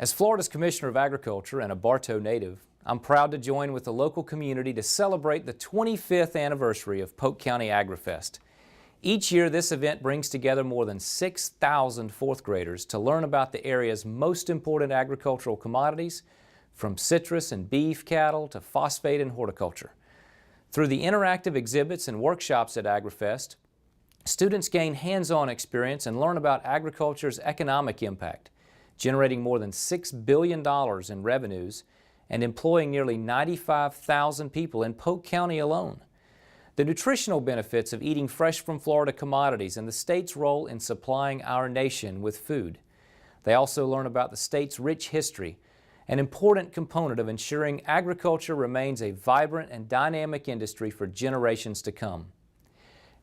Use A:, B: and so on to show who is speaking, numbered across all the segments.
A: As Florida's Commissioner of Agriculture and a Bartow native, I'm proud to join with the local community to celebrate the 25th anniversary of Polk County AgriFest. Each year, this event brings together more than 6,000 fourth graders to learn about the area's most important agricultural commodities, from citrus and beef cattle to phosphate and horticulture. Through the interactive exhibits and workshops at AgriFest, students gain hands-on experience and learn about agriculture's economic impact, generating more than $6 billion in revenues and employing nearly 95,000 people in Polk County alone. The nutritional benefits of eating fresh from Florida commodities and the state's role in supplying our nation with food. They also learn about the state's rich history, an important component of ensuring agriculture remains a vibrant and dynamic industry for generations to come.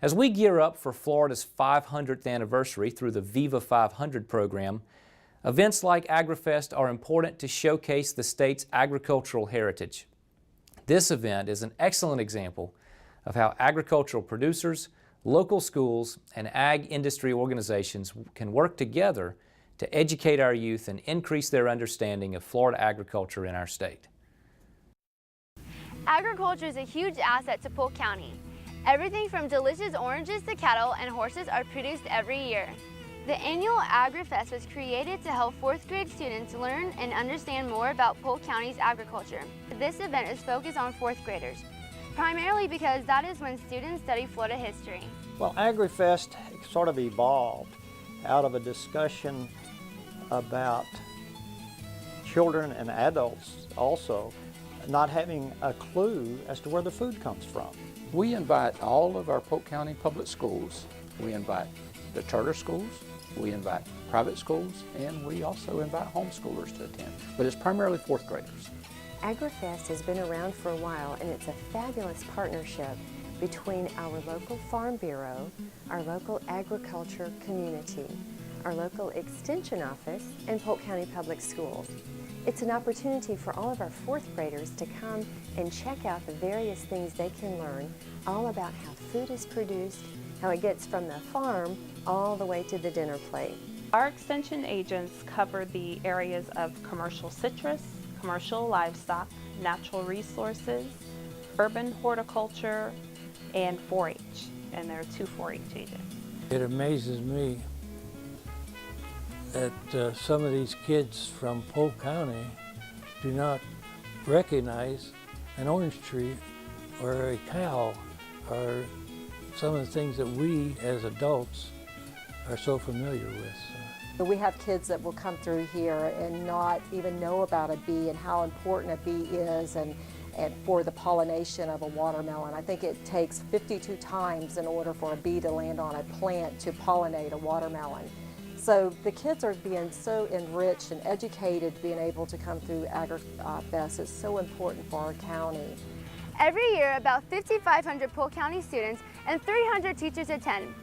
A: As we gear up for Florida's 500th anniversary through the Viva 500 program, events like AgriFest are important to showcase the state's agricultural heritage. This event is an excellent example of how agricultural producers, local schools, and ag industry organizations can work together to educate our youth and increase their understanding of Florida agriculture in our state.
B: Agriculture is a huge asset to Polk County. Everything from delicious oranges to cattle and horses are produced every year. The annual AgriFest was created to help fourth grade students learn and understand more about Polk County's agriculture. This event is focused on fourth graders, primarily because that is when students study Florida history.
C: Well, AgriFest sort of evolved out of a discussion about children and adults also not having a clue as to where the food comes from.
D: We invite all of our Polk County public schools. We invite the charter schools, we invite private schools, and we also invite homeschoolers to attend. But it's primarily fourth graders.
E: AgriFest has been around for a while, and it's a fabulous partnership between our local Farm Bureau, our local agriculture community, our local Extension Office, and Polk County Public Schools. It's an opportunity for all of our fourth graders to come and check out the various things they can learn all about how food is produced, how it gets from the farm all the way to the dinner plate.
F: Our extension agents cover the areas of commercial citrus, commercial livestock, natural resources, urban horticulture, and 4-H. And there are 2 4-H agents.
G: It amazes me that some of these kids from Polk County do not recognize an orange tree or a cow or some of the things that we as adults are so familiar with.
H: We have kids that will come through here and not even know about a bee and how important a bee is and for the pollination of a watermelon. I think it takes 52 times in order for a bee to land on a plant to pollinate a watermelon. So the kids are being so enriched and educated, being able to come through AgriFest is so important for our county.
B: Every year, about 5,500 Polk County students and 300 teachers attend.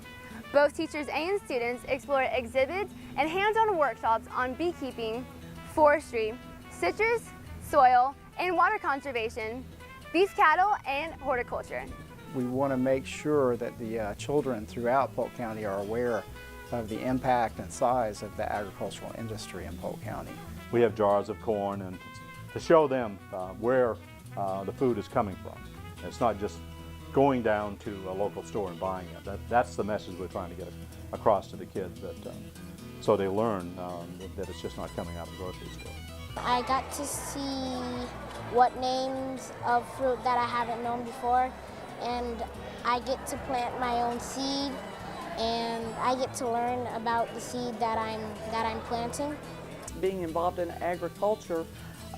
B: Both teachers and students explore exhibits and hands-on workshops on beekeeping, forestry, citrus, soil, and water conservation, beef cattle, and horticulture.
I: We want to make sure that the children throughout Polk County are aware of the impact and size of the agricultural industry in Polk County.
J: We have jars of corn and to show them where the food is coming from. It's not just going down to a local store and buying it. That's the message we're trying to get across to the kids, so they learn that it's just not coming out of the grocery store.
K: I got to see what names of fruit that I haven't known before, and I get to plant my own seed, and I get to learn about the seed that I'm planting.
L: Being involved in agriculture,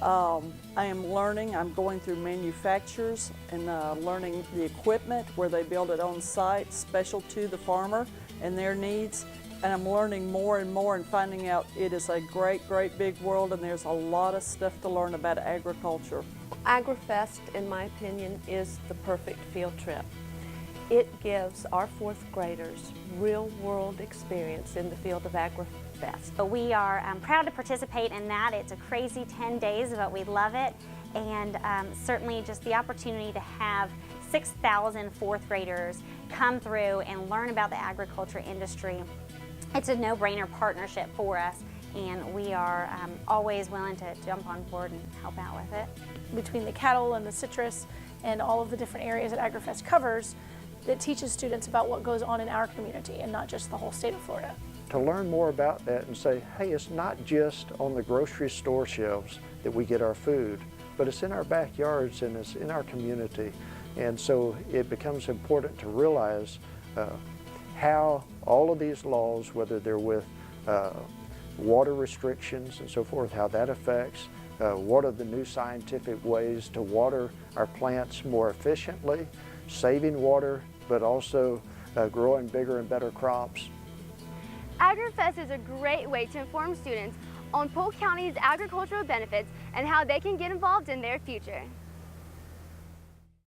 L: I am learning. I'm going through manufacturers and learning the equipment where they build it on site, special to the farmer and their needs. And I'm learning more and more and finding out it is a great, great big world, and there's a lot of stuff to learn about agriculture.
M: AgriFest, in my opinion, is the perfect field trip. It gives our fourth graders real-world experience in the field of AgriFest.
N: We are proud to participate in that. It's a crazy 10 days, but we love it. And certainly just the opportunity to have 6,000 fourth graders come through and learn about the agriculture industry. It's a no-brainer partnership for us, and we are always willing to jump on board and help out with it.
O: Between the cattle and the citrus and all of the different areas that AgriFest covers, that teaches students about what goes on in our community and not just the whole state of Florida.
C: To learn more about that and say, hey, it's not just on the grocery store shelves that we get our food, but it's in our backyards and it's in our community. And so it becomes important to realize how all of these laws, whether they're with water restrictions and so forth, how that affects, what are the new scientific ways to water our plants more efficiently, saving water, but also growing bigger and better crops.
B: AgriFest is a great way to inform students on Polk County's agricultural benefits and how they can get involved in their future.